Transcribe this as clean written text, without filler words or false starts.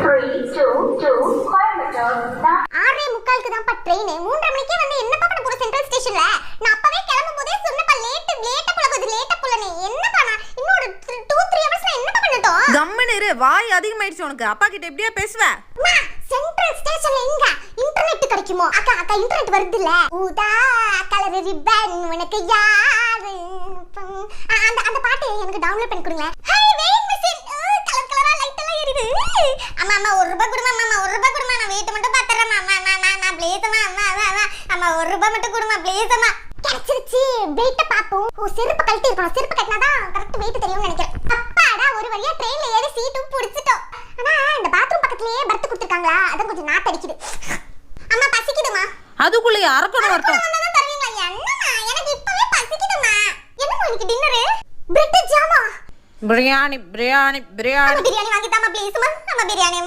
6:45 தான் ட்ரெயின். 3:30 மணிக்கே வந்து என்னப்பா பண்ண போற சென்ட்ரல் ஸ்டேஷன்ல? நான் அப்பவே கிளம்பும் போதே சொன்னப்பா லேட்டா போலனே. என்னப்பா நான் இன்னொரு 2-3 ஹவர்ஸ்ல என்னப்பா பண்ணட்டும்? கம்மனு இரு, வாய் அதிகமாயிடுச்சு உனக்கு. அப்பா கிட்ட எப்படியா பேசுவ? சென்ட்ரல் ஸ்டேஷன்ல எங்க இன்டர்நெட் கிடைக்குமோ? அக்கா இன்டர்நெட் வருதுல்ல. ஊதா கலர் ரிப்பன் உனக்கு யாரு? அந்த பாட்டு எனக்கு டவுன்லோட் பண்ணி கொடுங்க. ஹை வெயிட் மிஷின் கலர் கலரா லைட் எல்லாம் எரியுது. அம்மா 1 ரூபாய் கொடுமா. அம்மா 1 ரூபாய் கொடுமா. நான் வெயிட் மட்டும் பாத்துறேன். அம்மா ப்ளீஸ் அம்மா 1 ரூபாய் மட்டும் கொடுமா ப்ளீஸ் அம்மா. கிடைச்சிருச்சு. வெயிட்ட பாப்போம். செருப்பு கழட்டி இருக்கணும். செருப்பு கட்டினாதான் கரெக்ட் வெயிட் தெரியும்னு நினைக்கிறேன். அப்பாடா ஒரு வழியா ட்ரெயின்ல ஏறி சீட்டும் புடிச்சிட்டோம். ஆனா இந்த பாத்ரூம் பக்கத்துலயே பர்த் கொடுத்திருக்காங்களா? அத கொஞ்சம் நாத்து அடிக்குது. அம்மா பசிக்குதுமா. அதுக்குள்ள அரக்கணும் வரட்டும். வந்தா தருவீங்களா? என்னம்மா எனக்கு இப்பவே பசிக்குதுமா. என்னம்மா இன்னைக்கு டின்னர்? பிரெட் ஜாமா. பிரியாணி பிரியாணி வாங்கி தாமா ப்ளீஸ்மா. நம்ம பிரியாணி